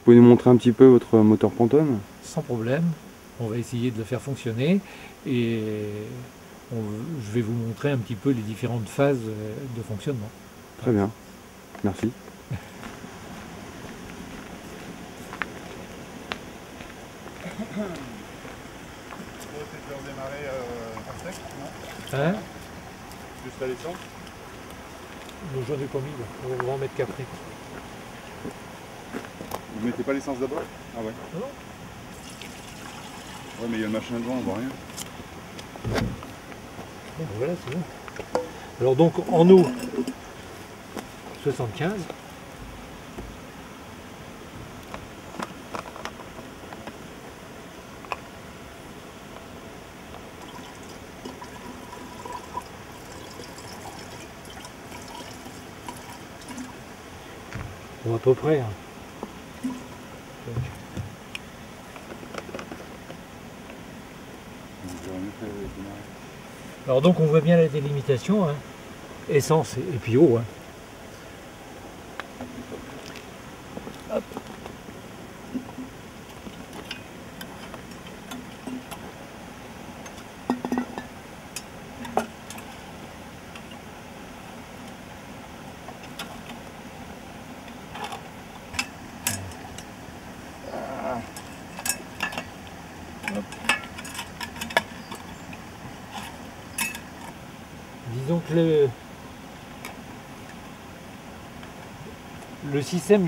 pouvez nous montrer un petit peu votre moteur Pantone? Sans problème, on va essayer de le faire fonctionner et je vais vous montrer un petit peu les différentes phases de fonctionnement. Très bien, merci. Peut-être leur démarrer à sec, non? Hein? Juste à l'essence? J'en ai pas mis là, on va en mettre qu'après. Vous mettez pas l'essence d'abord? Ah ouais. Non. Ouais, mais il y a le machin devant, on voit rien. Bon, voilà, c'est bon. Alors donc en eau, 75. Bon, à peu près. Hein. Alors donc on voit bien la délimitation, hein. Essence et puis eau. Hein. Hop. Hop. Disons que le système,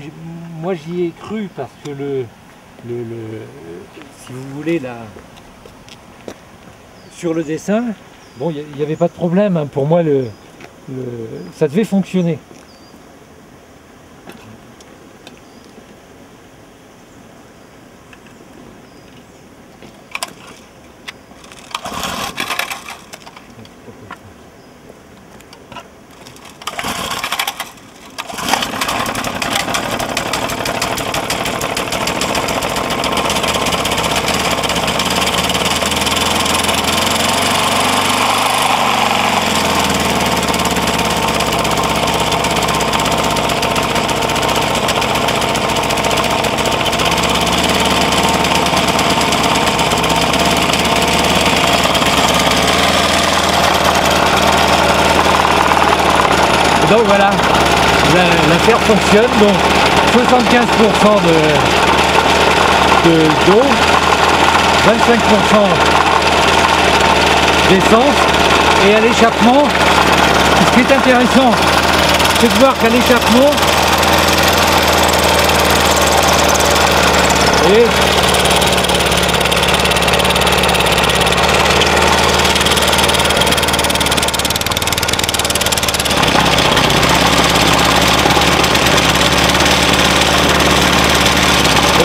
moi j'y ai cru parce que si vous voulez, là, sur le dessin, bon, il n'y avait pas de problème, hein. Pour moi, ça devait fonctionner. Donc voilà, l'affaire fonctionne, donc 75% d'eau, 25% d'essence, et à l'échappement, ce qui est intéressant, c'est de voir qu'à l'échappement, et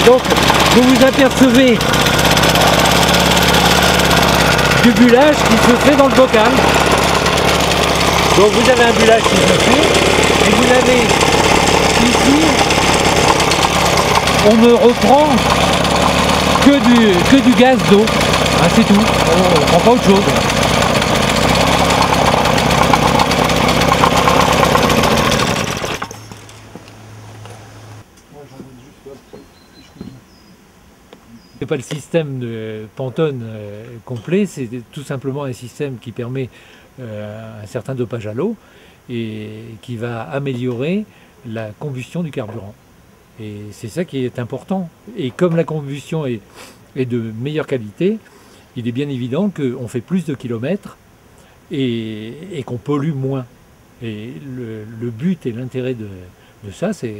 donc, vous vous apercevez du bullage qui se fait dans le bocal. Donc vous avez un bullage qui se fait, et vous avez ici, on ne reprend que du gaz d'eau. Ah, c'est tout, on ne prend pas autre chose. C'est pas le système de Pantone complet, c'est tout simplement un système qui permet un certain dopage à l'eau et qui va améliorer la combustion du carburant. Et c'est ça qui est important. Et comme la combustion est de meilleure qualité, il est bien évident qu'on fait plus de kilomètres et qu'on pollue moins. Et le but et l'intérêt de ça, c'est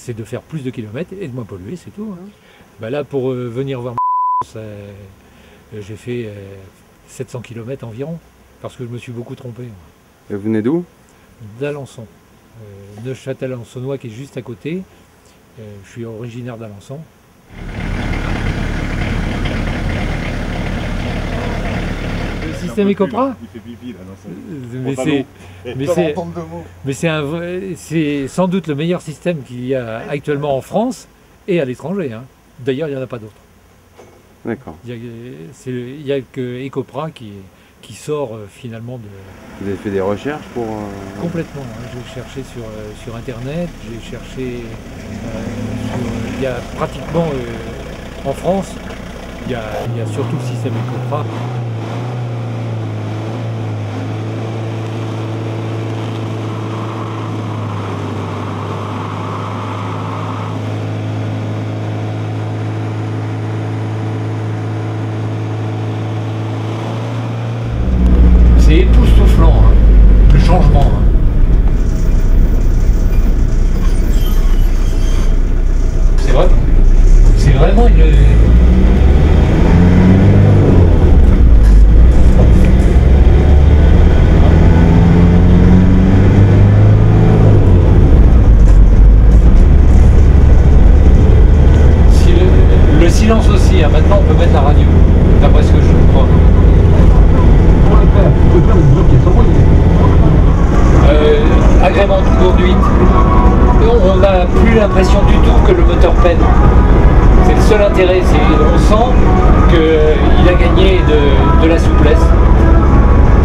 de faire plus de kilomètres et de moins polluer, c'est tout. Hein. Bah là, pour venir voir j'ai fait 700 km environ, parce que je me suis beaucoup trompé. Et vous venez d'où? D'Alençon, Neufchâtel-Alençonnois qui est juste à côté. Je suis originaire d'Alençon. Le système Ecopra? Il fait pipi là dans son... Mais c'est sans doute le meilleur système qu'il y a actuellement en France et à l'étranger. Hein. D'ailleurs, il n'y en a pas d'autres. D'accord. Il n'y a que Ecopra qui sort finalement de... Vous avez fait des recherches pour... Complètement. Hein. J'ai cherché sur Internet, j'ai cherché sur il y a pratiquement, en France, il y a surtout le système Ecopra. C'est époustouflant, hein, le changement. Hein. C'est vraiment une... Le silence aussi, hein. Maintenant on peut mettre la radio, d'après ce que je crois. Agrément de conduite, on n'a plus l'impression du tout que le moteur peine. C'est le seul intérêt, on sent qu'il a gagné de la souplesse.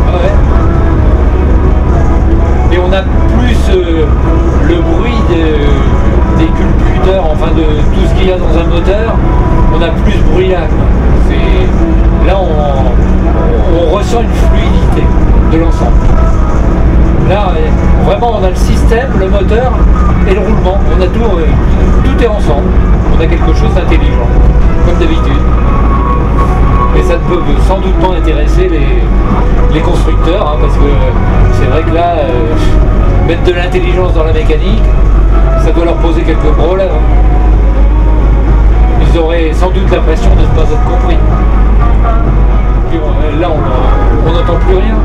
Ouais. Et on a plus le bruit des culbuteurs, enfin de tout ce qu'il y a dans un moteur, on a plus ce bruit là. Là on ressent une fluidité de l'ensemble. Là, vraiment, on a le système, le moteur et le roulement. On a tout est ensemble. On a quelque chose d'intelligent, comme d'habitude. Et ça ne peut sans doute pas intéresser les constructeurs, hein, parce que c'est vrai que là, mettre de l'intelligence dans la mécanique, ça doit leur poser quelques problèmes. Hein. Ils auraient sans doute l'impression de ne pas être compris. Puis là, on n'entend plus rien.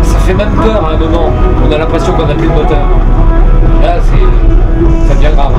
Ça fait même peur à un moment, on a l'impression qu'on n'a plus de moteur. Là, ça devient grave.